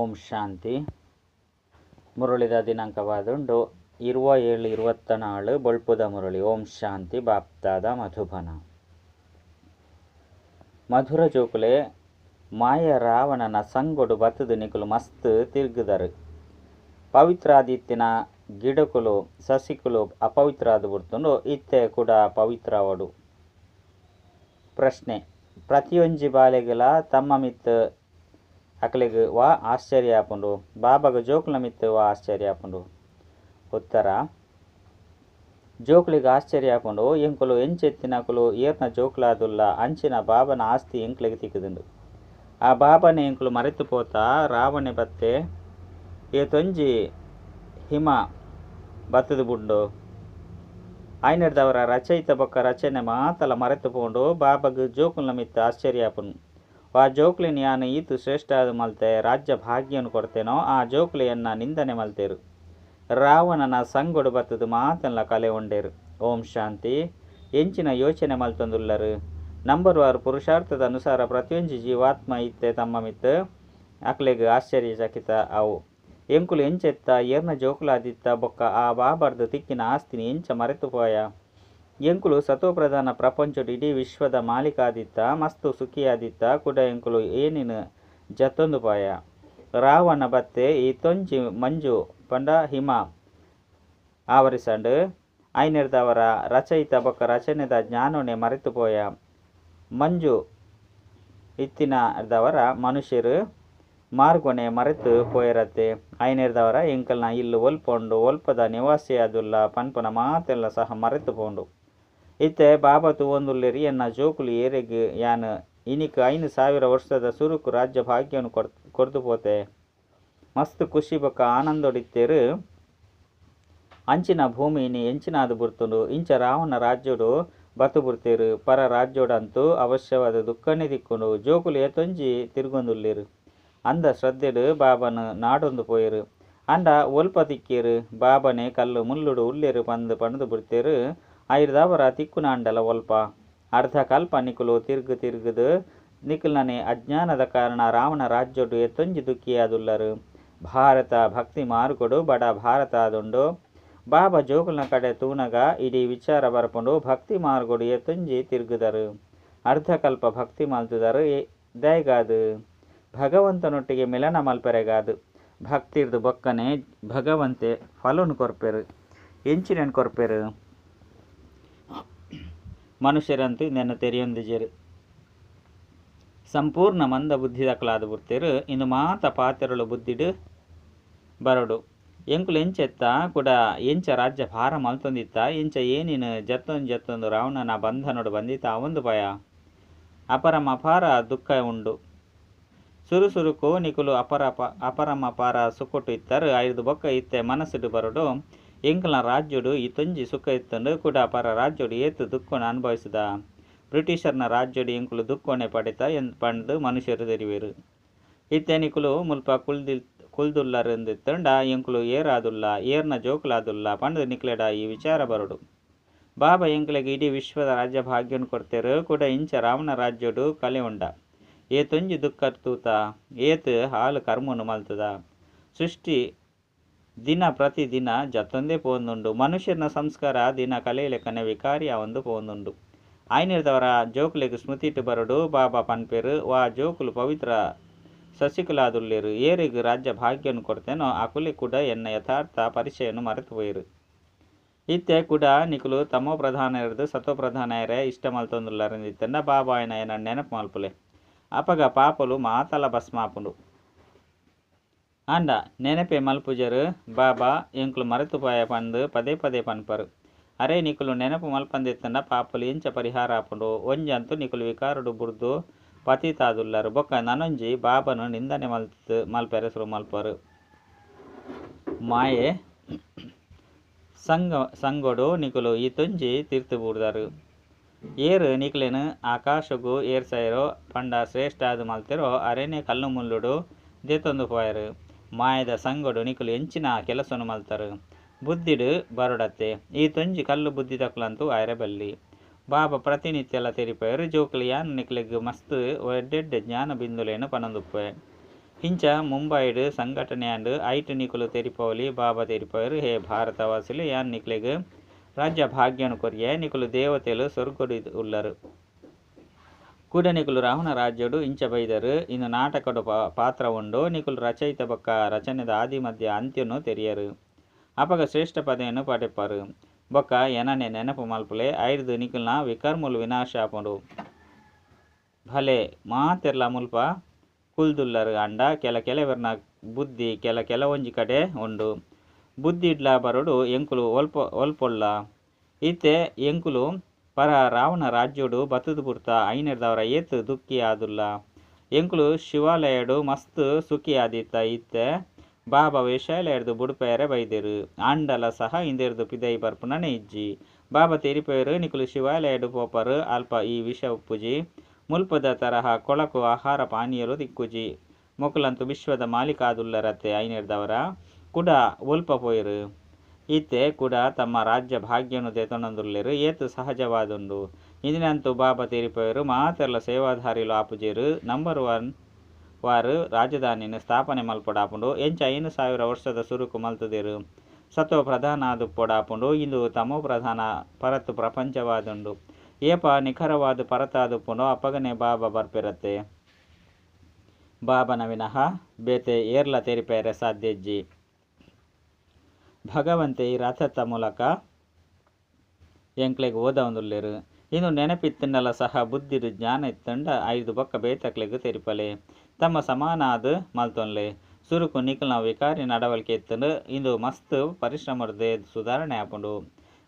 ಓಂ ಶಾಂತಿ. ಮುರುಳಿದ ದಿನಾಂಕವಾದುಂಡು 27-24 ಬೊಳ್ಪುದ ಮುರುಳಿ. ಓಂ ಶಾಂತಿ. ಬಾಪ್ತಾದ ಮಧುಬನ. ಮಧುರ ಜೋಕುಲೆ ಮಾಯ ರಾವಣನ ಸಂಗೊಡು ಬತ್ತದು ನಿಕುಲು ಮಸ್ತ್ ತಿರ್ಗುದರು. ಪವಿತ್ರಾದಿತ್ತಿನ ಗಿಡಕುಲು ಸಸಿಕುಲು ಅಪವಿತ್ರಾದ ಬುರ್ತುಂಡು ಇತ್ತೆ ಕೂಡ ಪವಿತ್ರವಡು. ಪ್ರಶ್ನೆ: ಪ್ರತಿಯೊಂಜಿ ಬಾಲೆಗಳ ತಮ್ಮ ಮಿತ್ ಅಕಲಿಗೆ ವಾ ಆಶ್ಚರ್ಯ ಆಪುಂಡು, ಬಾಬಾಗ ಜೋಕುಲ ಮಿತ್ ವಾ ಆಶ್ಚರ್ಯ ಆಪುಂಡು. ಉತ್ತರ: ಜೋಕುಲಿಗೆ ಆಶ್ಚರ್ಯ ಆಪುಂಡು ಎಂಕುಲು ಎಂಚೆತ್ತಿನಕುಲು ಏರ್ನ ಜೋಕುಲಾದುಲ್ಲ ಅಂಚಿನ ಬಾಬನ ಆಸ್ತಿ ಎಂಕ್ಲಿಗೆ ತಿಕ್ಕುದುಂಡು. ಆ ಬಾಬನೆ ಎಂಕುಲು ಮರೆತು ಪೋತಾ ರಾವಣೆ ಬತ್ತೆ ಏತೊಂಜಿ ಹಿಮ ಬತ್ತದು ಬುಂಡು ಆಯ್ನಡ್ದವರ ರಚಯಿತ ಬೊಕ್ಕ ರಚನೆ ಮಾತಲ ಮರೆತು ಪೋಂಡು ಬಾಬಾಗ ಜೋಕುಲ್ನ ಮಿತ್ ಆಶ್ಚರ್ಯ ಆಪುಂಡು. ಆ ಜೋಕ್ಲಿನ ಯಾನು ಈತು ಶ್ರೇಷ್ಠ ಆದ ಮಲ್ತೆ ರಾಜ್ಯ ಭಾಗ್ಯವನ್ನು ಕೊಡ್ತೇನೋ ಆ ಜೋಕ್ಲಿಯನ್ನ ನಿಂದನೆ ಮಲ್ತೇರು. ರಾವಣನ ಸಂಗೊಡು ಬತ್ತದು ಮಾತೆಲ್ಲ ಕಲೆ ಉಂಡೇರು. ಓಂ ಶಾಂತಿ. ಎಂಚಿನ ಯೋಚನೆ ಮಲ್ತೊಂದುಲ್ಲರು. ನಂಬರ್ 1 ಪುರುಷಾರ್ಥದ ಅನುಸಾರ ಪ್ರತಿಯೊಂದು ಜೀವಾತ್ಮ ಇತ್ತೆ ತಮ್ಮ ಮಿತ್ ಅಕ್ಲೆಗೆ ಆಶ್ಚರ್ಯಚಕಿತ ಅವು. ಎಂಕುಲು ಎಂಚೆತ್ತ ಏರ್ನ ಜೋಕುಲಾದಿತ್ತ ಬೊಕ್ಕ ಆ ಬಾಬರ್ದು ತಿಕ್ಕಿನ ಆಸ್ತಿನಿ ಎಂಚ ಮರೆತು ಪೋಯ. ಎಂಕುಲು ಸತೋಪ್ರಧಾನ ಪ್ರಪಂಚಡು ಇಡೀ ವಿಶ್ವದ ಮಾಲೀಕಾದಿತ್ತ ಮಸ್ತು ಸುಖಿಯಾದಿತ್ತ ಕೂಡ ಎಂಕುಲು ಏನಿನ ಜತ್ತೊಂದು ಪಾಯ. ರಾವಣ ಬತ್ತೆ ಈ ತೊಂಜಿ ಮಂಜು ಪಂಡ ಹಿಮ ಆವರಿಸಂಡು ಐನೆರ್ದವರ ರಚಯಿತ ಬೊಕ್ಕ ರಚನೆದ ಜ್ಞಾನೋನೆ ಮರೆತು ಪೋಯ. ಮಂಜು ಇತ್ತಿನದವರ ಮನುಷ್ಯರು ಮಾರ್ಗೊನೆ ಮರೆತು ಪೋಯರತ್ತೆ. ಐನೆರ್ದವರ ಎಂಕಲ್ನ ಇಲ್ಲು ಒಲ್ಪೊಂಡು ಒಲ್ಪದ ನಿವಾಸಿಯಾದುಲ್ಲ ಪನ್ಪನ ಮಾತೆಲ್ಲ ಸಹ ಮರೆತು ಪೋಂಡು. ಇತ್ತೆ ಬಾಬಾ ತೂವೊಂದುಲ್ಲೆರಿ ಎನ್ನ ಜೋಕುಲು ಏರೆಗ್ ಯಾನು ಇನಿಕ್ 5,000 ವರ್ಷದ ಸುರುಕು ರಾಜ್ಯ ಭಾಗ್ಯವನ್ನು ಕೊರ್ದು ಪೋತೆ. ಮಸ್ತ್ ಖುಷಿ ಬೊಕ್ಕ ಆನಂದೊಡಿತ್ತೇರು. ಅಂಚಿನ ಭೂಮಿನಿ ಎಂಚಿನಾದು ಬುರ್ತುಂಡು ಇಂಚ ರಾವಣ ರಾಜ್ಯೋಡು ಬತ್ತು ಬುರ್ತೇರು. ಪರ ರಾಜ್ಯೋಡಂತೂ ಅವಶ್ಯವಾದ ದುಃಖನೇ ತಿಕ್ಕುಂಡು. ಜೋಕುಲು ಏತೊಂಜಿ ತಿರ್ಗೊಂದುಲ್ಲೇರು. ಅಂದ ಶ್ರದ್ಧೆಡು ಬಾಬನು ನಾಡೊಂದು ಪೋಯರು. ಅಂಡ ಒಲ್ಪ ತಿಕ್ಕೇರು. ಬಾಬನೆ ಕಲ್ಲು ಮುಳ್ಳುಡು ಉಲ್ಲೇರು ಪಂದು ಪಣದು ಬಿಡ್ತೇರು. ಐರ್ದವರ ತಿಕ್ಕುನಾಂಡಲ ಒಲ್ಪ ಅರ್ಧ ಕಲ್ಪ ನಿಕುಲು ತಿರ್ಗುದು ನಿಕುಲ್ನನೆ ಅಜ್ಞಾನದ ಕಾರಣ ರಾವಣ ರಾಜ್ಯೋಡು ಎತ್ತೊಂಜಿ ದುಃಖಿಯಾದುಲ್ಲರು. ಭಾರತ ಭಕ್ತಿ ಮಾರ್ಗೊಡು ಬಡ ಭಾರತ ಆದುಂಡು. ಬಾಬಾ ಜೋಕುಲ್ನ ಕಡೆ ತೂನಗ ಇಡೀ ವಿಚಾರ ಬರ್ಪುಂಡು ಭಕ್ತಿ ಮಾರ್ಗೊಡು ಎತ್ತೊಂಜಿ ತಿರ್ಗುದರು. ಅರ್ಧ ಕಲ್ಪ ಭಕ್ತಿ ಮಲ್ತುದರು. ದಯಗಾದು ಭಗವಂತನೊಟ್ಟಿಗೆ ಮಿಲನ ಮಲ್ಪೆರೆಗಾದು. ಭಕ್ತಿರ್ದು ಬೊಕ್ಕನೆ ಭಗವಂತೆ ಫಲನು ಕೊರ್ಪೆರು. ಎಂಚಿನೇನು ಕೊರ್ಪೆರು? ಮನುಷ್ಯರಂತೂ ಇದನ್ನು ತೆರೆಯೊಂದಿಜರು. ಸಂಪೂರ್ಣ ಮಂದ ಬುದ್ಧಿದಕ್ಲಾದ ಬುರ್ತೇರು. ಇನ್ನು ಮಾತ ಪಾತೆರಳು ಬುದ್ಧಿಡು ಬರಡು. ಎಂಕುಲು ಎಂಚೆತ್ತ ಕೂಡ ಎಂಚ ರಾಜ್ಯ ಭಾರ ಮಲ್ತೊಂದಿತ್ತ ಎಂಚ ಏನಿನ ಜತ್ತೊಂದು ರಾವಣನ ಬಂಧನೋಡು ಬಂದಿತ್ತ ಅವೊಂದು ಭಯ ಅಪರಮ ಅಪಾರ ದುಃಖ ಉಂಡು. ಸುರುಸುರುಕು ನಿಕುಲು ಅಪರಮ ಅಪಾರ ಸುಕೊಟ್ಟು ಇತ್ತರು. ಐದು ಬೊಕ್ಕ ಇತ್ತೆ ಮನಸ್ಸುಡು ಬರಡು. ಎಂಕಲ್ನ ರಾಜ್ಯೋಡು ಈ ತೊಂಜಿ ಸುಖ ಇತ್ತಂಡು ಕೂಡ ಪರ ರಾಜ್ಯೋಡು ಏತು ದುಃಖನ ಅನುಭವಿಸಿದ. ಬ್ರಿಟಿಷರ್ನ ರಾಜ್ಯೋಡು ಎಂಕುಲು ದುಃಖನೆ ಪಡಿತ ಪಂಡು ಮನುಷ್ಯರು ತೆರಿವೇರು. ಇತ್ತೆ ನಿಕುಲು ಮುಲ್ಪ ಕುಲ್ದುಲ್ಲರೆಂದಿತ್ತಂಡ ಎಂಕುಲು ಏರಾದುಲ್ಲ ಏರ್ನ ಜೋಕುಲಾದುಲ್ಲ ಪಂಡು ನಿಕ್ಲೆಡ ಈ ವಿಚಾರ ಬರಡು. ಬಾಬಾ ಎಂಕಲಿಗೆ ಇಡೀ ವಿಶ್ವದ ರಾಜ್ಯ ಭಾಗ್ಯನು ಕೊಡ್ತೇರು. ಕೂಡ ಇಂಚ ರಾವಣ ರಾಜ್ಯೋಡು ಕಲೆ ಉಂಡ. ಏತೊಂಜಿ ದುಃಖ ತೂತ ಏತು ಹಾಲು ಕರ್ಮನು ಮಲ್ತದ. ಸೃಷ್ಟಿ ದಿನ ಪ್ರತಿದಿನ ಜತ್ತೊಂದೇ ಪೋಂದುಂಡು. ಮನುಷ್ಯನ ಸಂಸ್ಕಾರ ದಿನ ಕಲೆ ಲೆಕ್ಕನೆ ವಿಕಾರಿ ಒಂದು ಪೋಂದುಂಡು. ಐನಿರ್ದವರ ಜೋಕುಲಿಗೆ ಸ್ಮೃತಿಟ್ಟು ಬರಡು. ಬಾಬಾ ಪನ್ಪೇರು ವಾ ಜೋಕುಲು ಪವಿತ್ರ ಸಸಿಕುಲಾದುಲ್ಲೇರು. ಏರಿಗೂ ರಾಜ್ಯ ಭಾಗ್ಯನು ಕೊಡ್ತೇನೋ ಅಕುಲೆ ಕೂಡ ಎನ್ನ ಯಥಾರ್ಥ ಪರಿಚಯನು ಮರೆತು ಹೋಯಿರು. ಇತ್ತೆ ಕೂಡ ನಿಕುಲು ತಮೋ ಪ್ರಧಾನ ಇರದು ಸತೋ ಪ್ರಧಾನ ಇರೇ ಇಷ್ಟ ಮಲ್ತೊಂದುಲ್ಲರೆಂದಿತ್ತಂಡ ಬಾಬಾ ಏನ ನೆನಪು ಮಲ್ಪುಲೆ ಅಪಗ ಪಾಪಲು ಮಾತಲ ಭಸ್ಮಾಪುಂಡು. ಅಂಡ ನೆನಪೆ ಮಲ್ಪುಜರು ಬಾಬಾ ಎಂಕುಲು ಮರೆತು ಪಾಯ ಪಂದು ಪದೇ ಪದೇ ಪನ್ಪರು. ಅರೆ ನಿಕುಲು ನೆನಪು ಮಲ್ಪಂದಿತ್ತಂಡ ಪಾಪಲು ಎಂಚ ಪರಿಹಾರ ಆಪುಂಡು. ಒಂಜಂತೂ ನಿಕುಲು ವಿಕಾರಡು ಬುರ್ದು ಪತಿತಾದುಲ್ಲರು. ಬೊಕ್ಕ ನನೊಂಜಿ ಬಾಬನು ನಿಂದನೆ ಮಲ್ಪೆರೆಸರು ಮಲ್ಪರು. ಮಾಯೆ ಸಂಗೊಡು ನಿಕುಲು ಈ ತೊಂಜಿ ತೀರ್ತು ಬೂಡ್ದರು. ಏರು ನಿಕ್ಲೆನು ಆಕಾಶಗೂ ಏರ್ಸೈರೋ ಪಂಡ ಶ್ರೇಷ್ಠ ಆದು ಮಲ್ತೆರೋ ಅರೆನೆ ಕಲ್ಲು ಮುಳ್ಳುಡು ದೇತೊಂದು ಪೋಯರು. ಮಾಯದ ಸಂಗೊಡು ನಿಕುಲು ಎಂಚಿನ ಕೆಲಸನು ಮಲ್ತರು. ಬುದ್ಧಿಡು ಬರುಡತ್ತೆ ಈ ತೊಂಜಿ ಕಲ್ಲು ಬುದ್ಧಿ ತಕ್ಲಂತೂ ಐರಬಲ್ಲಿ. ಬಾಬಾ ಪ್ರತಿನಿತ್ಯಲ ತೆರಿಪೇರು ಜೋಕುಲು ಯಾನು ನಿಕ್ಲೆಗ್ ಮಸ್ತ್ ಎಡ್ಡೆಡ್ಡೆ ಜ್ಞಾನ ಬಿಂದುಲೇನು ಪನೊಂದುಪ್ಪೆ. ಇಂಚ ಮುಂಬೈಡ್ ಸಂಘಟನೆ ಐಟ್ ನಿಕುಲು ತೆರಿಪೋಲಿ ಬಾಬಾ ತೆರಿಪೋರು ಹೇ ಭಾರತವಾಸಿಲು ಯಾನ್ ನಿಕ್ಲೆಗ್ ರಾಜ್ಯ ಭಾಗ್ಯನು ಕೊರಿಯೆ ನಿಕುಲು ದೇವತೆಲು ಸ್ವರ್ಗುಡು ಉಳ್ಳರು ಕೂಡ ನಿಕುಲು ರಾವಣ ರಾಜ್ಯಡು ಇಂಚ ಬೈದರು ಇನ್ನು ನಾಟಕಡು ಪಾತ್ರ ಉಂಡು ನಿಕುಲು ರಚಯಿತ ಬೊಕ್ಕ ರಚನೆದ ಆದಿ ಮಧ್ಯ ಅಂತ್ಯನು ತೆರಿಯರು ಅಪಗ ಶ್ರೇಷ್ಠ ಪದೆಯನ್ನು ಪಡೆಪರು ಬೊಕ್ಕ ಎನನೆ ನೆನಪು ಮಲ್ಪುಲೆ ಐದು ನಿಕುಲ್ನ ವಿಕರ್ಮುಲು ವಿನಾಶ ಆಪುಂಡು ಭಲೆ ಮಾತೆರ್ಲ ಮುಲ್ಪ ಕುಲ್ದುಲ್ಲರು ಅಂಡ ಕೆಲವೆರ್ನ ಬುದ್ಧಿ ಕೆಲವೊಂಜಿ ಕಡೆ ಉಂಡು ಬುದ್ಧಿ ಇಡ್ಲ ಬರಡು ಎಂಕುಲು ಒಲ್ಪೊಲ್ಲ ಇತ್ತೆ ಎಂಕುಲು ಪರ ರಾವಣ ರಾಜ್ಯುಡು ಬತ್ತದು ಪುರ್ತ ಐನೆರ್ದವರ ಏತ್ ದುಃಖಿ ಆದುಲ್ಲ ಎಂಕುಲು ಶಿವಾಲಯಡು ಮಸ್ತ್ ಸುಖಿ ಆದಿತ್ತ ಇತ್ತೆ ಬಾಬಾ ವಿಶಾಲಯರ್ದು ಬುಡುಪೇರೆ ಬೈದೆರು ಅಂಡಲ ಸಹ ಇಂದೆರ್ದು ಪಿದೈ ಬರ್ಪುನನೆ ಇಜ್ಜಿ ಬಾಬಾ ತೆರಿಪೇರು ನಿಕುಲು ಶಿವಾಲಯಡು ಪೋಪರು ಅಲ್ಪ ಈ ವಿಷ ಉಪ್ಪುಜಿ ಮುಲ್ಪದ ತರಹ ಕೊಳಕು ಆಹಾರ ಪಾನೀಯಲು ದಿಕ್ಕುಜಿ ಮೊಕಲಂತು ವಿಶ್ವದ ಮಾಲೀಕ ಆದುಲ್ಲರತ್ತೆ ಐನೆರ್ದವರ ಕೂಡ ಒಲ್ಪ ಪೋಯರು ಈತೆ ಕೂಡ ತಮ್ಮ ರಾಜ್ಯ ಭಾಗ್ಯನು ತೆತೊಂದುಲ್ಲೆರು ಏತು ಸಹಜವಾದುಂಡು ಇಂದಿನಂತೂ ಬಾಬಾ ತೆರಿಪೋಯರು ಮಾತೆರ್ಲ ಸೇವಾಧಾರಿಲು ಆಪುಜೇರು ನಂಬರ್ 1 ವಾರು ರಾಜಧಾನಿನ ಸ್ಥಾಪನೆ ಮಲ್ಪೊಡಾಪುಂಡು ಎಂಚ 5,000 ವರ್ಷದ ಸುರುಕು ಮಲ್ತುದೆರು ಸತ್ವ ಪ್ರಧಾನ ಆದು ಪೊಡಾಪುಂಡು ಇಂದು ತಮೋ ಪ್ರಧಾನ ಪರತ್ತು ಪ್ರಪಂಚವಾದುಂಡು ಏಪ ನಿಖರವಾದ ಪರತಾದುಪ್ಪುಂಡು ಅಪ್ಪಗನೆ ಬಾಬಾ ಬರ್ಪೆರತ್ತೆ ಬಾಬನ ವಿನಃ ಬೇತೆ ಏರ್ಲ ತೆರಿಪೇರೆ ಸಾಧ್ಯಜ್ಜಿ ಭಗವಂತೆ ಈ ರಥದ ಮೂಲಕ ಎಂಕ್ಲೆಗ್ ಓದವಂದುಲ್ಲೆರು ಇನ್ನು ನೆನಪಿತ್ತನ್ನೆಲ್ಲ ಸಹ ಬುದ್ಧಿಡು ಜ್ಞಾನ ಇತ್ತಂಡ 5 ಬೊಕ್ಕ ಬೇತಕ್ಲೆಗ್ ತೆರಿಪಲೆ ತಮ್ಮ ಸಮಾನ ಆದು ಮಲ್ತೊನ್ಲೆ ಸುರುಕು ನಿಕಲ್ನ ವಿಕಾರಿ ನಡವಳಿಕೆ ಇತ್ತಂಡು ಇಂದು ಮಸ್ತ್ ಪರಿಶ್ರಮರ್ದೆ ಸುಧಾರಣೆ ಆಪುಂಡು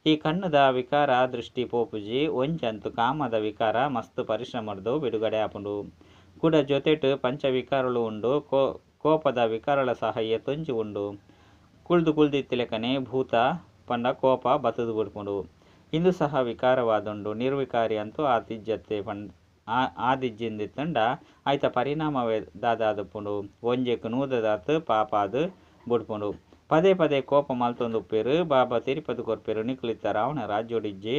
ಈ ಕಣ್ಣದ ವಿಕಾರ ದೃಷ್ಟಿ ಪೋಪುಜಿ ಒಂಜಂತು ಕಾಮದ ವಿಕಾರ ಮಸ್ತ್ ಪರಿಶ್ರಮರ್ದು ಬಿಡುಗಡೆ ಆಪುಂಡು ಕೂಡ ಜೊತೆಟ್ ಪಂಚ ವಿಕಾರಗಳು ಉಂಡು ಕೋಪದ ವಿಕಾರಳ ಸಹ ಎತ್ತೊಂಜಿ ಉಂಡು ಕುಳ್ದಿತ್ತಿಲೆಕನೆ ಭೂತ ಪಂಡ ಕೋಪ ಬತ್ತದು ಬಿಡ್ಪುಂಡು ಇಂದು ಸಹ ವಿಕಾರವಾದುಂಡು ನಿರ್ವಿಕಾರಿ ಅಂತೂ ಆತಿಜ್ಜತ್ತೆ ಆದಿಜ್ಜಿಂದಿತ್ತಂಡ ಆಯ್ತ ಪರಿಣಾಮವೇ ದಾದಾದುಪ್ಪುಂಡು ಒಂಜೆಕ್ ನೂದದಾತು ಪಾಪಾದು ಬುಡ್ಪುಂಡು ಪದೇ ಪದೇ ಕೋಪ ಮಲ್ತೊಂದುಪ್ಪೇರು ಬಾಬಾ ತಿರುಪತಿ ಕೊರ್ಪೇರು ನಿಕುಲಿತ್ತ ರಾವಣ ರಾಜ್ಯೋಡಿಜ್ಜಿ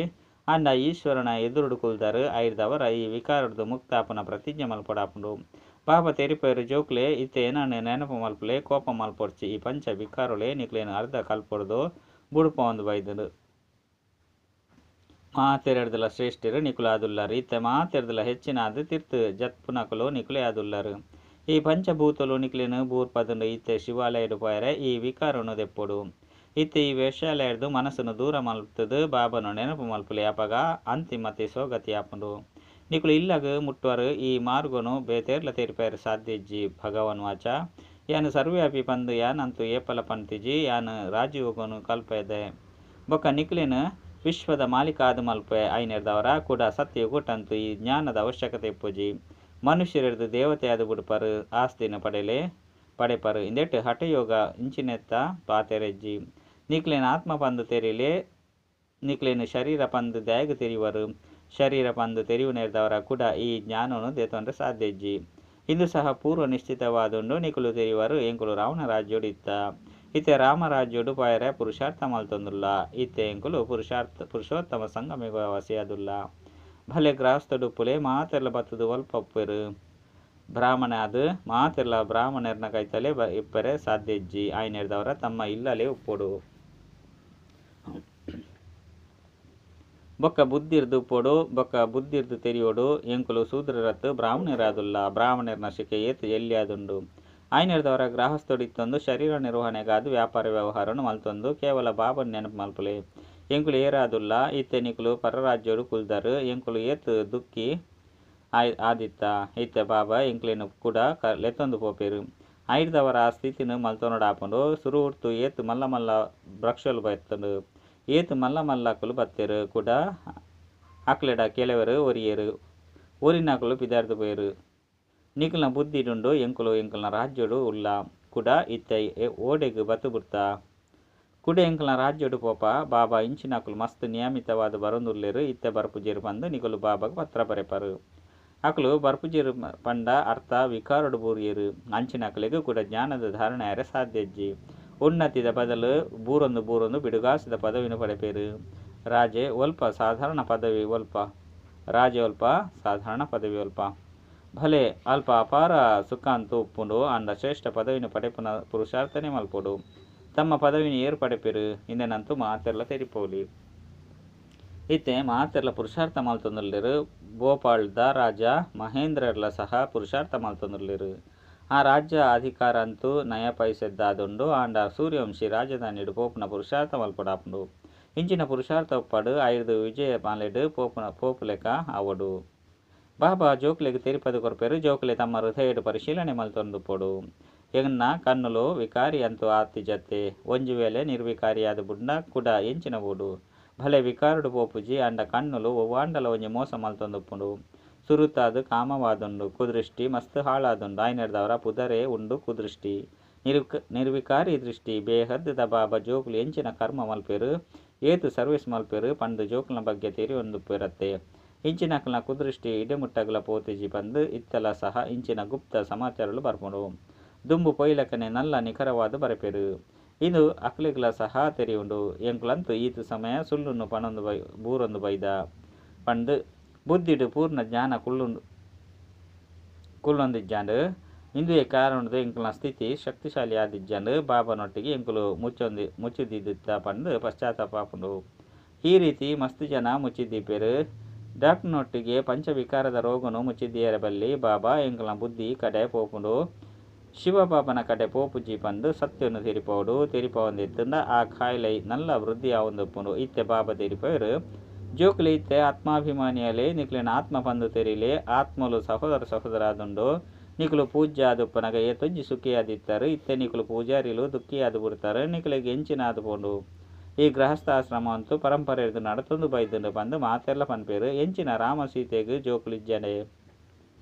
ಅಂಡ ಈಶ್ವರನ ಎದುರುಡು ಕುಲ್ದರು ಐರ್ದವರ ಈ ವಿಕಾರದ್ದು ಮುಕ್ತಾಪನ ಪ್ರತಿಜ್ಞೆ ಮಲ್ಪೊಡಾಪುಂಡು ಬಾಬಾ ತೆರಿಪೇರು ಜೋಕ್ಲೆ ಇತ್ತೆ ಏನಾನು ನೆನಪು ಮಲ್ಪಲೆ ಕೋಪ ಮಲ್ಪೊಡ್ಚಿ ಈ ಪಂಚ ವಿಕಾರೊಲೆ ನಿಕ್ಲೇನು ಅರ್ಧ ಕಲ್ಪೊಡ್ದು ಬುಡುಪ ಒಂದು ಬೈದರು ಮಾತೆರೆಡ್ದಲ ಶ್ರೇಷ್ಠರು ನಿಕುಲು ಆದುಲ್ಲರು ಇತ್ತೆ ಮಾತೆರ್ದಲ ಹೆಚ್ಚಿನಾದು ತಿರ್ತು ಜತ್ಪುನಕುಲು ನಿಕುಲೆ ಆದುಲ್ಲರು ಈ ಪಂಚಭೂತಲು ನಿಕ್ಲೇನು ಬೂರ್ಪದುಂಡು ಇತ್ತೆ ಶಿವಾಲಯಡು ಪೋಯರೆ ಈ ವಿಕಾರನು ದೆಪ್ಪೊಡು ಇತ್ತೆ ಈ ವೇಷಾಲಯರ್ದು ಮನಸ್ಸನ್ನು ದೂರ ಮಲ್ಪುದು ಬಾಬನು ನೆನಪು ಮಲ್ಪುಲೆ ಅಪಗ ಅಂತಿಮತೆ ಸೋಗತಿ ಆಪುಂಡು ನಿಕುಲು ಇಲ್ಲಗ ಮುಟ್ಟುವರು ಈ ಮಾರ್ಗನು ಬೇತೇರ್ಲ ತೆರಿಪೇರು ಸಾಧ್ಯಜ್ಜಿ ಭಗವನ್ ವಾಚ ಯಾನು ಸರ್ವ್ಯಾಪಿ ಪಂದು ಯಾನಂತೂ ಏಪಲ ಪಂತಿಜಿ ಯಾನು ರಾಜೀವಗನು ಕಲ್ಪದೆ ಬೊಕ್ಕ ನಿಕ್ಲೇನು ವಿಶ್ವದ ಮಾಲೀಕ ಆದು ಮಲ್ಪೆ ಐನೆರ್ದವರ ಕೂಡ ಸತ್ಯಗುಟ್ಟಂತೂ ಈ ಜ್ಞಾನದ ಅವಶ್ಯಕತೆ ಇಪ್ಪುಜಿ ಮನುಷ್ಯರದು ದೇವತೆ ಆದು ಬಿಡುಪರು ಆಸ್ತಿನ ಪಡೆಪರು ಇಂದೆಟ್ಟು ಹಠಯೋಗ ಇಂಚಿನೆತ್ತ ಪಾತೆರೆಜ್ಜಿ ನಿಕ್ಲೇನು ಆತ್ಮ ಪಂದು ತೆರಿಲೆ ನಿಕ್ಲೇನು ಶರೀರ ಪಂದು ದ್ಯಾಗ ತೆರಿವರು ಶರೀರ ಪಂದು ತೆರಿವು ನೇರ್ದವರ ಕೂಡ ಈ ಜ್ಞಾನನು ದೇತೊಂಡ್ರೆ ಸಾಧ್ಯಜ್ಜಿ ಇಂದು ಸಹ ಪೂರ್ವ ನಿಶ್ಚಿತವಾದುಂಡು ನಿಕುಲು ತೆರಿವರು ಎಂಕುಲು ರಾವಣ ರಾಜ್ಯೋಡು ಇತ್ತ ಇತ್ತೆ ರಾಮರಾಜ್ಯೋಡು ಪಾಯರೆ ಪುರುಷಾರ್ಥ ಮಲ್ತೊಂದುಲ್ಲ ಇತ್ತೆ ಎಂಕುಲು ಪುರುಷೋತ್ತಮ ಸಂಗಮಿಗ ವಸಿಯಾದುಲ್ಲ ಭಲೆ ಗ್ರಾಸ್ತಡುಪ್ಪುಲೆ ಮಾತೆರ್ಲ ಬತ್ತದು ಒಲ್ಪಪ್ಪೆರು ಬ್ರಾಹ್ಮಣ ಅದು ಮಾತೆರ್ಲ ಬ್ರಾಹ್ಮಣರ್ನ ಕೈತಲೆ ಇಪ್ಪರೆ ಸಾಧ್ಯಜ್ಜಿ ಆಯ್ನೆರ್ದವರ ತಮ್ಮ ಇಲ್ಲಲೇ ಉಪ್ಪೊಡು ಬೊಕ್ಕ ಬುದ್ಧಿರ್ದು ಉಪ್ಪೊಡು ಬೊಕ್ಕ ಬುದ್ಧಿರ್ದು ತೆರಿಯೋಡು ಎಂಕುಲು ಶೂದ್ರರತ್ತು ಬ್ರಾಹ್ಮಣರಾದುಲ್ಲ ಬ್ರಾಹ್ಮಣರ್ನ ಶಿಕೆ ಏತು ಎಲ್ಲಿಯಾದುಂಡು ಆಯ್ನೆರ್ದವರ ಗ್ರಾಹಸ್ಥೊಡಿತ್ತೊಂದು ಶರೀರ ನಿರ್ವಹಣೆಗಾದು ವ್ಯಾಪಾರ ವ್ಯವಹಾರನು ಮಲ್ತೊಂದು ಕೇವಲ ಬಾಬನ್ ನೆನಪು ಮಲ್ಪುಲೆ ಎಂಕುಲು ಏರಾದುಲ್ಲ ಇತ್ತೆ ನಿಕುಲು ಪರರಾಜ್ಯೋಡು ಕುಲ್ದರು ಎಂಕುಲು ಏತು ದುಃಖಿ ಆದಿತ್ತ ಇತ್ತೆ ಬಾಬಾ ಎಂಕ್ಲೇನು ಕೂಡ ಲೆತ್ತೊಂದು ಪೋಪೇರು ಐರ್ದವರ ಆ ಸ್ಥಿತಿನು ಮಲ್ತೊನೊಡಾಪುಂಡು ಸುರುವರ್ತು ಏತು ಮಲ್ಲ ಮಲ್ಲ ಬ್ರಕ್ಷಲು ಬತ್ತಂಡು ಏತು ಮಲ್ಲ ಮಲ್ಲಕುಲು ಬತ್ತೆರು ಕೂಡ ಅಕ್ಲೆಡ ಕೆಲವರು ಒರಿಯರು ಊರಿನಕುಲು ಪಿದಾರ್ದು ಪೋಯರು ನಿಕುಲ್ನ ಬುದ್ಧಿಡುಂಡು ಎಂಕುಲ್ನ ರಾಜ್ಯೋಡು ಉಲ್ಲ ಕೂಡ ಇತ್ತೆ ಓಡೆಗ್ ಬತ್ತು ಬಿಡ್ತಾ ಕುಡ ಎಂಕಲ್ನ ರಾಜ್ಯೋಡು ಪೋಪ ಬಾಬಾ ಇಂಚಿನಕುಲು ಮಸ್ತ್ ನಿಯಮಿತವಾದ ಬರೊಂದುಲ್ಲೆರು ಇತ್ತೆ ಬರ್ಪುಜೇರು ಪಂದು ನಿಕುಲು ಬಾಬಾಗ ಪತ್ರ ಬರೆಪರು ಅಕುಲು ಬರ್ಪುಜೇರು ಪಂಡ ಅರ್ಥ ವಿಕಾರಡು ಬೂರಿಯರು ಅಂಚಿನಕಲಿಗೂ ಕೂಡ ಜ್ಞಾನದ ಧಾರಣೆ ಯಾರೆ ಸಾಧ್ಯಜ್ಜಿ ಉನ್ನತಿದ ಬದಲು ಬೂರೊಂದು ಬಿಡುಗಾಸಿದ ಪದವಿನ ಪಡೆಪೇರು ರಾಜೆ ಒಲ್ಪ ಸಾಧಾರಣ ಪದವಿ ಒಲ್ಪ ರಾಜೆ ಒಲ್ಪ ಸಾಧಾರಣ ಪದವಿ ಒಲ್ಪ ಭಲೆ ಅಲ್ಪ ಅಪಾರ ಸುಖ ಅಂತೂ ಉಪ್ಪುಂಡು ಅಂಡ ಶ್ರೇಷ್ಠ ಪದವಿನ ಪಡೆಪುನ ಪುರುಷಾರ್ಥನೆ ಮಲ್ಪೊಡು ತಮ್ಮ ಪದವಿನ ಏರು ಪಡೆಪಿರು ಇಂದೆನಂತೂ ಮಾತೆರ್ಲ ತೆರಿಪೋಲಿ ಇತ್ತೆ ಮಾತೆರ್ಲ ಪುರುಷಾರ್ಥ ಮಲ್ತೊಂದುಲ್ಲೆರು ಭೋಪಾಲ್ದ ರಾಜ ಮಹೇಂದ್ರರ್ಲ ಸಹ ಪುರುಷಾರ್ಥ ಮಲ್ತೊಂದುಲ್ಲೆರು ಆ ರಾಜ್ಯ ಅಧಿಕಾರ ಅಂತೂ ನಯ ಪೈಸೆದ್ದಾದುಂಡು ಆಂಡ ಸೂರ್ಯವಂಶಿ ರಾಜಧಾನಿಡು ಪೋಪುನ ಪುರುಷಾರ್ಥ ಮಲ್ಪಡಾಪುಂಡು ಇಂಚಿನ ಪುರುಷಾರ್ಥ ಉಪ್ಪಡು ಐದು ವಿಜಯ ಮಾಲೆಡು ಪೋಪು ಲೆಕ್ಕ ಅವಡು ಬಾಬಾ ಜೋಕ್ಲೆಗ್ ತಿರುಪದಿ ಕೊರಪೇರು ಜೋಕ್ಲೆ ತಮ್ಮ ಹೃದಯಡು ಪರಿಶೀಲನೆ ಮಲ್ತೊಂದುಪೊಡು ಎನ್ನ ಕನ್ನುಲು ವಿಕಾರಿ ಅಂತೂ ಆತಿ ಜತ್ತೆ ಒಂಜು ವೇಳೆ ನಿರ್ವಿಕಾರಿಯಾದ ಬುಡ್ಡ ಕುಡ ಎಂಚಿನ ಬೂಡು ಭಲೆ ವಿಕಾರುಡು ಪೋಪುಜಿ ಅಂಡ ಕನ್ನುಲು ಒವ್ವಾಂಡಲ ಒಂಜಿ ಮೋಸ ಮಲ್ತೊಂದುಪ್ಪುಂಡು ಸುರುತಾದು ಕಾಮವಾದುಂಡು ಕುದೃಷ್ಟಿ ಮಸ್ತ್ ಹಾಳಾದುಂಡು ಆಯ್ನೆಡ್ದವರ ಪುದರೆ ಉಂಡು ಕುದೃಷ್ಟಿ ನಿರ್ವಿಕಾರಿ ದೃಷ್ಟಿ ಬೇಹದ್ದದ ಬಾಬಾ ಜೋಕ್ಲು ಎಂಚಿನ ಕರ್ಮ ಮಲ್ಪೇರು ಏತು ಸರ್ವಿಸ್ ಮಲ್ಪೇರು ಪಂಡು ಜೋಕ್ಲನ ಬಗ್ಗೆ ತೆರಿ ಒಂದುಪ್ಪಿರತ್ತೆ ಇಂಚಿನಕಲ್ನ ಕುದೃಷ್ಟಿ ಇಡೆಮುಟ್ಟಗಲ ಪೋತಿಜಿ ಬಂದು ಇತ್ತಲ ಸಹ ಇಂಚಿನ ಗುಪ್ತ ಸಮಾಚಾರಗಳು ಬರ್ಪುಂಡು ದುಂಬು ಪೊಯ್ಲಕನೆ ನಲ್ಲ ನಿಖರವಾದ ಬರಪೇರು ಇದು ಅಕ್ಲಿಗ್ಲ ಸಹ ತೆರಿಯುಂಡು ಎಂಕ್ಲಂತೂ ಈತು ಸಮಯ ಸುಳ್ಳುನ್ನು ಪಣೊಂದು ಬೂರೊಂದು ಬೈದ ಪಂಡು ಬುದ್ಧಿಡು ಪೂರ್ಣ ಜ್ಞಾನ ಕುಳ್ಳೊಂದಿಜ್ಜಾಂಡು ಇಂದುವೆ ಕಾರಣದ ಎಂಕುಲ ಸ್ಥಿತಿ ಶಕ್ತಿಶಾಲಿ ಆದಿಜ್ಜಾಂಡು ಬಾಬನೊಟ್ಟಿಗೆ ಎಂಕುಲು ಮುಚ್ಚಿದ್ದಿದ್ದ ಪಂಡು ಪಶ್ಚಾತ್ತಾಪುಂಡು ಈ ರೀತಿ ಮಸ್ತ್ ಜನ ಮುಚ್ಚಿದ್ದೀಪೇರು ಡಾಕ್ಟರ್ನೊಟ್ಟಿಗೆ ಪಂಚವಿಕಾರದ ರೋಗನು ಮುಚ್ಚಿದ್ದೀರಬಲ್ಲಿ ಬಾಬಾ ಎಂಕುಲ ಬುದ್ಧಿ ಕಡೆ ಪೋಪುಂಡು ಶಿವಬಾಬನ ಕಡೆ ಪೋಪುಜಿ ಪಂದು ಸತ್ಯನು ತೆರಿಪವಂದಿತ್ತಂದ ಆ ಕಾಯಿಲೆ ನಲ್ಲ ವೃದ್ಧಿ ಆವೊಂದುಪ್ಪುಂಡು ಇತ್ತೆ ಬಾಬಾ ತೆರಿಪೇರು ಜೋಕ್ಲಿ ಇತ್ತೆ ಆತ್ಮಾಭಿಮಾನಿಯಲೇ ನಿಕ್ಲಿನ ಆತ್ಮ ಪಂದು ತೆರಿಲೆ ಆತ್ಮಲು ಸಹೋದರ ಆದುಂಡು ನಿಕ್ಲು ಪೂಜ್ಯ ಆದುಪ್ಪನಗ ಏತೊಂಜಿ ಸುಖಿಯಾದಿತ್ತಾರೆ ಇತ್ತೆ ನಿಕ್ಲು ಪೂಜಾರಿಲು ದುಃಖಿಯಾದು ಬಿಡ್ತಾರೆ ನಿಕ್ಲಿಗೆ ಎಂಚಿನ ಆದುಪುಂಡು ಈ ಗೃಹಸ್ಥಾಶ್ರಮ ಅಂತೂ ಪರಂಪರೆ ನಡತೊಂದು ಬೈದುಂಡು ಬಂದು ಮಾತೆರ್ಲ ಪನ್ಪೇರು ಎಂಚಿನ ರಾಮ ಸೀತೆಗೆ ಜೋಕ್ಲಿಜ್ಜನೆ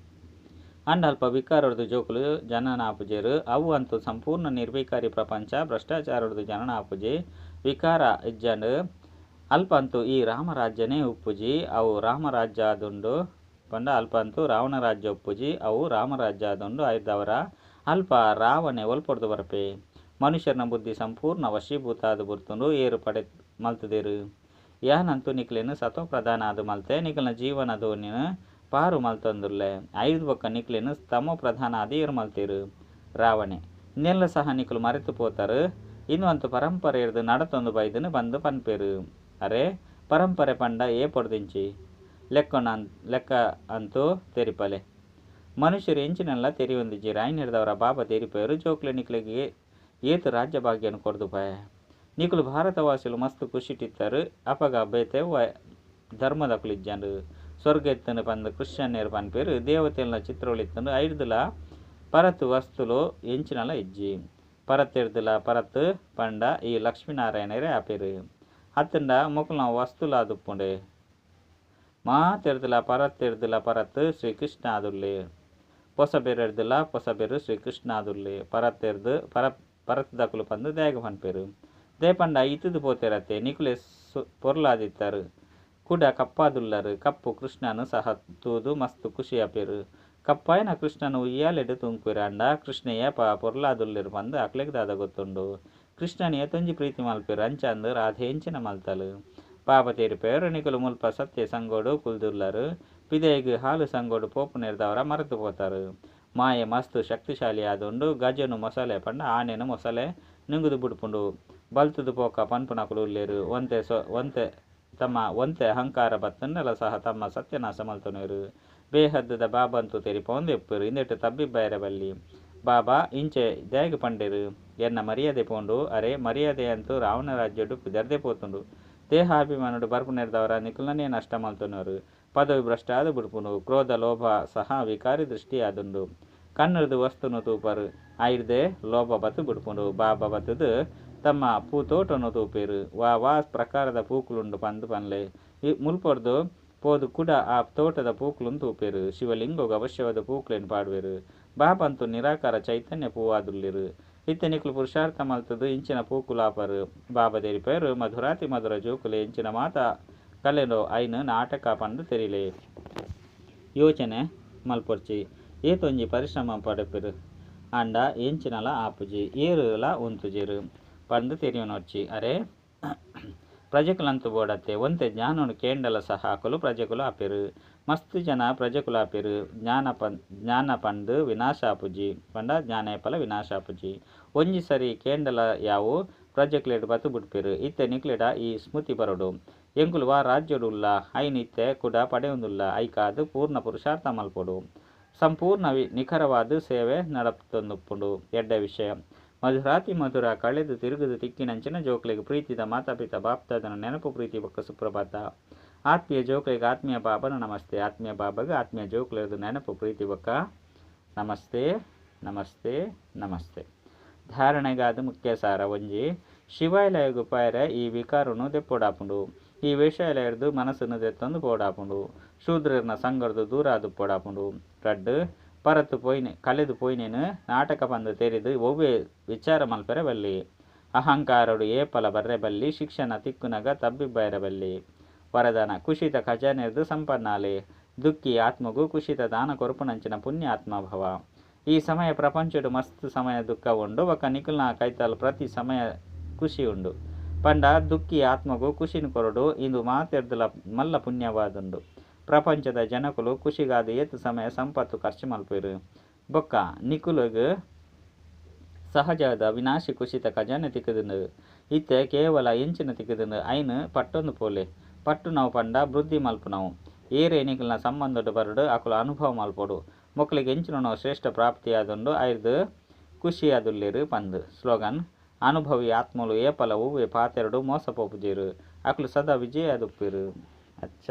ಅಂಡಲ್ಪ ವಿಕಾರದ್ದು ಜೋಕುಲು ಜನನಾಪುಜೆರು ಅವು ಅಂತೂ ಸಂಪೂರ್ಣ ನಿರ್ವಿಕಾರಿ ಪ್ರಪಂಚ ಭ್ರಷ್ಟಾಚಾರದ್ದು ಜನನಾಪುಜೆ ವಿಕಾರ ಇಜ್ಜಂಡು ಅಲ್ಪ ಅಂತೂ ಈ ರಾಮರಾಜ್ಯನೇ ಉಪ್ಪುಜಿ ಅವು ರಾಮರಾಜ್ಯ ಆದುಂಡು ಪಂಡ ಅಲ್ಪ ಅಂತೂ ರಾವಣ ರಾಜ್ಯ ಉಪ್ಪುಜಿ ಅವು ರಾಮರಾಜ್ಯ ಆದುಂಡು ಐದವರ ಅಲ್ಪ ರಾವಣೆ ಒಲ್ಪೊಡ್ದು ಬರಪೆ ಮನುಷ್ಯನ ಬುದ್ಧಿ ಸಂಪೂರ್ಣ ವಶೀಭೂತ ಆದು ಬರ್ತುಂಡು ಏರು ಪಡೆ ಮಲ್ತದೇರು ಯಾನಂತೂ ನಿಕ್ಲೇನು ಸತೋ ಪ್ರಧಾನ ಆದು ಮಲ್ತೆ ನಿಕ್ಲಿನ ಜೀವನ ಧೋನಿನ ಪಾರು ಮಲ್ತೊಂದುಲ್ಲೆ ಐದು ಬೊಕ್ಕ ನಿಕ್ಲೇನು ತಮೋ ಪ್ರಧಾನ ಆದಿ ಏರು ಮಲ್ತೇರು ರಾವಣೆ ಇನ್ನೆಲ್ಲ ಸಹ ನಿಕ್ಲು ಮರೆತು ಪೋತಾರು ಇನ್ನು ಅಂತೂ ಪರಂಪರೆ ಇರ್ದು ನಡತೊಂದು ಬೈದನು ಬಂದು ಪನ್ಪೇರು ಅರೆ ಪರಂಪರೆ ಪಂಡ ಏ ಪೊಡ್ದಿಂಚಿ ಲೆಕ್ಕ ಅಂತೂ ತೆರಿಪಲೆ ಮನುಷ್ಯರು ಎಂಚಿನೆಲ್ಲ ತೆರಿ ಹೊಂದಿಜ್ಜಿರ ಐನಿಡ್ದವರ ಬಾಬಾ ತೆರಿಪೇರು ಜೋಕ್ಲೆ ನಿಕ್ಲಿಗೆ ಏತು ರಾಜ್ಯ ಭಾಗ್ಯನು ಕೊಡ್ದುಪಾಯ ನಿಕ್ಲು ಭಾರತವಾಸಿಲು ಮಸ್ತ್ ಖುಷಿಟ್ಟಿತ್ತರು ಅಪಗ ಬೇತೆ ಧರ್ಮದ ಕುಲಿಜ್ಜಂಡು ಸ್ವರ್ಗ ಎತ್ತನು ಪಂದು ಕ್ರಿಶ್ಚಿಯನ್ನೇರು ಪನ್ಪೇರು ದೇವತೆಲ್ನ ಚಿತ್ರೊಳಿತ್ತಂಡು ಐಡ್ದುಲ ಪರತ್ತು ವಸ್ತುಲು ಎಂಚಿನಲ ಇಜ್ಜಿ ಪರತ್ತೆಡ್ದುಲ ಪರತ್ತು ಪಂಡ ಈ ಲಕ್ಷ್ಮೀನಾರಾಯಣರೇ ಆಪೇರು ಅತ್ತಂಡ ಮೊಕಲ್ನ ವಸ್ತುಲಾದುಪ್ಪುಂಡೆ ಮಾತೆಡ್ದುಲ ಪರತ್ತು ಶ್ರೀಕೃಷ್ಣ ಆದುಲ್ಲೆ ಪೊಸಬೆರು ಶ್ರೀಕೃಷ್ಣ ಆದುಲ್ಲೆ ಪರತ್ತದಕುಲು ಪಂದು ದೇಗ ಪನ್ಪೇರು ದೇಪಂಡ ಇತ್ತದು ಪೋತೆರತ್ತೆ ನಿಕುಲೆ ಪೊರ್ಲಾದಿತ್ತರು ಕುಡ ಕಪ್ಪಾದುಲ್ಲರು ಕಪ್ಪು ಕೃಷ್ಣನು ಸಹ ತೂದು ಮಸ್ತ್ ಖುಷಿ ಆಪೇರು ಕಪ್ಪಾಯನ ಕೃಷ್ಣನು ಉಯ್ಯಾಲೆಡು ತುಂಕುರು ಅಂಡ ಕೃಷ್ಣಯ್ಯ ಪೊರ್ಲಾದುಲ್ಲಿರು ಬಂದು ಅಕ್ಲೆಗ್ದಾದ ಗೊತ್ತುಂಡು ಕೃಷ್ಣನಿಯ ತೊಂಜಿ ಪ್ರೀತಿ ಮಲ್ಪೇರು ಅಂಚಂದು ರಾಧೆ ಎಂಚಿನ ಮಲ್ತಲು ಪಾಪ ತೇರಿಪೇರು ನಿಕುಲು ಮುಲ್ಪ ಸತ್ಯ ಸಂಗೋಡು ಕುಲ್ದುಲ್ಲರು ಪಿದೆಗೆ ಹಾಲು ಸಂಗೋಡು ಪೋಪು ನೆರೆದವರ ಮರೆತು ಪೋತಾರು ಮಾಯೆ ಮಸ್ತ್ ಶಕ್ತಿಶಾಲಿ ಆದುಂಡು ಗಜನು ಮೊಸಲೆ ಪಂಡ ಆನೆನು ಮೊಸಲೆ ನುಂಗುದು ಬಿಡ್ಪುಂಡು ಬಲ್ತುದು ಪೋಕ ಪನ್ಪುನಕುಲು ಉಲ್ಲೇರು ಒಂತೆ ಅಹಂಕಾರ ಬತ್ತನ್ನೆಲ್ಲ ಸಹ ತಮ್ಮ ಸತ್ಯನಾಶ ಮಲ್ತೊನೇರು ಬೇಹದ್ದದ ಬಾಬಂತೂ ತೆರಿಪೊಂದು ಎಪ್ಪರು ಇಂದೆಟ್ಟು ತಬ್ಬಿಬ್ಬಾಯರ ಬಲ್ಲಿ ಬಾಬಾ ಇಂಚೆ ದೇಗ ಪಂಡೇರು ಎನ್ನ ಮರ್ಯಾದೆ ಪೋಂಡು ಅರೆ ಮರ್ಯಾದೆ ಅಂತೂ ರಾವಣ ರಾಜ್ಯಡು ಪಿದರ್ದೆ ಪೋತುಂಡು ದೇಹಾಭಿಮಾನುಡು ಬರ್ಪು ನೆರೆದವರ ನಿಕುಲನೇ ನಷ್ಟ ಮಲ್ತೊನರು ಪದವಿ ಭ್ರಷ್ಟ ಆದು ಬಿಡ್ಪುಂಡು ಕ್ರೋಧ ಲೋಭ ಸಹ ವಿಕಾರಿ ದೃಷ್ಟಿ ಆದುಂಡು ಕಣ್ಣರದು ವಸ್ತುನು ತೂಪರು ಐರ್ದೆ ಲೋಭ ಬತ್ತು ಬಿಡ್ಪುಂಡು ಬಾಬಾ ಬತ್ತದು ತಮ್ಮ ಪೂತೋಟನು ತೂಪೇರು ವಾ ಪ್ರಕಾರದ ಪೂಕುಲುಂಡು ಪಂದು ಪನ್ಲೆ ಮುಲ್ಪೊಡ್ದು ಪೋದು ಕೂಡ ಆ ತೋಟದ ಪೂಕುಲುನ್ ತೂಪೇರು ಶಿವಲಿಂಗೋಗ ಅವಶ್ಯವಾದ ಪೂಕುಲೇನು ಪಾಡುವೆರು ಬಾಬಂತೂ ನಿರಾಕಾರ ಚೈತನ್ಯ ಪೂವಾದುಲ್ಲಿರು ಇತ್ತನಿಕ್ಲು ಪುರುಷಾರ್ಥ ಮಲ್ತದು ಇಂಚಿನ ಪೂಕುಲಾಪರು ಬಾಬಾ ತೆರಿಪೇರು ಮಧುರಾತಿ ಮಧುರ ಜೋಕುಲೆ ಇಂಚಿನ ಮಾತ ಕಲೆನೋ ಐನು ನಾಟಕ ಪಂದು ತೆರಿಲೆ ಯೋಚನೆ ಮಲ್ಪೊರ್ಚಿ ಏತೊಂಜಿ ಪರಿಶ್ರಮ ಪಡೆಪೆರು ಅಂಡ ಎಂಚಿನಲ ಆಪುಜಿ ಏರುಲ ಉಂತುಜಿರು ಪಂದು ತೆರಿಯೋನೊಚ್ಚಿ ಅರೆ ಪ್ರಜೆಕುಲಂತು ಬೋಡತ್ತೆ ಒಂತೆ ಜ್ಞಾನನು ಕೇಂಡಲ ಸಹ ಹಾಕಲು ಪ್ರಜೆಕುಲು ಆಪೆರು ಮಸ್ತ್ ಜನ ಪ್ರಜೆಕುಲಾಪಿರು ಜ್ಞಾನ ಪಂಡು ವಿನಾಶಾಪುಜಿ ಪಂಡ ಜ್ಞಾನೇಪಲ ವಿನಾಶಾಪುಜಿ ಒಂಜಿ ಸರಿ ಕೇಂಡಲ ಯಾವು ಪ್ರಜೆಕ್ಲೆಡ್ ಬತ್ತು ಬಿಡ್ಪಿರು ಇತ್ತೆ ನಿಕ್ಲೆಡ ಈ ಸ್ಮೃತಿ ಬರಡು ಎಂಕುಲು ವಾ ರಾಜ್ಯಡುಲ್ಲ ಐನ್ ಇತ್ತೆ ಕೂಡ ಪಡೆಯೊಂದುಲ್ಲ ಐಕಾದು ಪೂರ್ಣ ಪುರುಷಾರ್ಥ ಮಲ್ಪೊಡು ಸಂಪೂರ್ಣ ನಿಖರವಾದ ಸೇವೆ ನಡಪುತ್ತೊಂದುಪ್ಪುಂಡು ಎಡ್ಡ ವಿಷಯ ಮಧುರಾತಿ ಮಧುರ ಕಳೆದು ತಿರುಗುದು ತಿಕ್ಕಿನಂಚಿನ ಜೋಕ್ಲೆಗೆ ಪ್ರೀತಿದ ಮಾತಾಪಿತ ಬಾಪ್ತಾದನ ನೆನಪು ಪ್ರೀತಿ ಬೊಕ್ಕ ಸುಪ್ರಭಾತ ಆತ್ಮೀಯ ಜೋಕ್ಲೆಗೆ ಆತ್ಮೀಯ ಬಾಬನ ನಮಸ್ತೆ ಆತ್ಮೀಯ ಬಾಬಾಗ ಆತ್ಮೀಯ ಜೋಕ್ಲೆದು ನೆನಪು ಪ್ರೀತಿ ಬೊಕ್ಕ ನಮಸ್ತೆ ನಮಸ್ತೆ ನಮಸ್ತೆ. ಧಾರಣೆಗಾದ ಮುಖ್ಯ ಸಾರ ಒಂಜಿ ಶಿವಾಲಯಗು ಪಾಯರ ಈ ವಿಕಾರನು ದೆಪ್ಪೊಡಾಪುಂಡು ಈ ವಿಷಯಲಯರ್ದು ಮನಸ್ಸನ್ನು ದೆತ್ತೊಂದು ಪೋಡಾಪುಂಡು ಶೂದ್ರನ ಸಂಗರ್ದು ದೂರಾದು ಪೋಡಾಪುಂಡು ರಡ್ಡು ಪರತ್ತು ಪೋಯ್ನೆ ಕಳೆದು ಪೋಯ್ನೇನು ನಾಟಕ ಬಂದು ತೆರೆದು ಒವ್ವೇ ವಿಚಾರ ಮಲ್ಪೆರೆ ಬಲ್ಲಿ ಅಹಂಕಾರಡು ಏಪಲ ಬರ್ರೆ ಬಲ್ಲಿ ಶಿಕ್ಷಣ ತಿಕ್ಕುನಗ ತಬ್ಬಿ ಬೈರಬಲ್ಲಿ ವರದಾನ ಕುಶಿತ ಖಜಾನೆರ್ದು ಸಂಪನ್ನಾಲೆ ದುಃಖಿ ಆತ್ಮಗೂ ಕುಶಿತ ದಾನ ಕೊರಪುನಂಚಿನ ಪುಣ್ಯ ಆತ್ಮಭವ ಈ ಸಮಯ ಪ್ರಪಂಚಡು ಮಸ್ತ್ ಸಮಯ ದುಃಖ ಉಂಡು ಒಕ್ಕ ನಿಖಲ್ನ ಕೈತಲ್ ಪ್ರತಿ ಸಮಯ ಖುಷಿ ಉಂಡು ಪಂಡ ದುಃಖಿ ಆತ್ಮಗೂ ಖುಷಿನ ಕೊರಡು ಇಂದು ಮಾತೆರ್ದುಲ ಮಲ್ಲ ಪುಣ್ಯವಾದುಂಡು ಪ್ರಪಂಚದ ಜನಕುಲು ಖುಷಿಗಾದ ಏತು ಸಮಯ ಸಂಪತ್ತು ಖರ್ಚು ಮಲ್ಪೇರು ಬೊಕ್ಕ ನಿಖುಲುಗು ಸಹಜದ ವಿನಾಶಿ ಕುಶಿತ ಖಜಾನೆ ತಿಕ್ಕುದುಂಡು ಇತ್ತೆ ಕೇವಲ ಎಂಚಿನ ತಿಕ್ಕುದುಂಡು ಐನು ಪಟ್ಟೊಂದು ಪೋಲೆ ಪಟ್ಟು ನಾವು ಪಂಡ ಬೃದ್ಧಿ ಮಲ್ಪು ನಾವು ಏರೆ ನಿಖಲ್ನ ಸಂಬಂಧಡು ಬರಡು ಅಕುಲು ಅನುಭವ ಮಲ್ಪೊಡು ಮೊಕ್ಕಲಿಗೆ ಎಂಚಿನ ನಾವು ಶ್ರೇಷ್ಠ ಪ್ರಾಪ್ತಿಯಾದುಂಡು ಐದು ಖುಷಿಯಾದುಲ್ಲೇರು ಪಂದು ಸ್ಲೋಗನ್ ಅನುಭವಿ ಆತ್ಮಲು ಏಪಲ ಹೂವೆ ಪಾತೆರಡು ಮೋಸಪೋಪುಜೇರು ಅಕುಲು ಸದಾ ವಿಜಯ ದುಪ್ಪಿರು ಅಚ್ಚ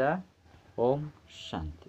ಓಂ ಶಾಂತಿ.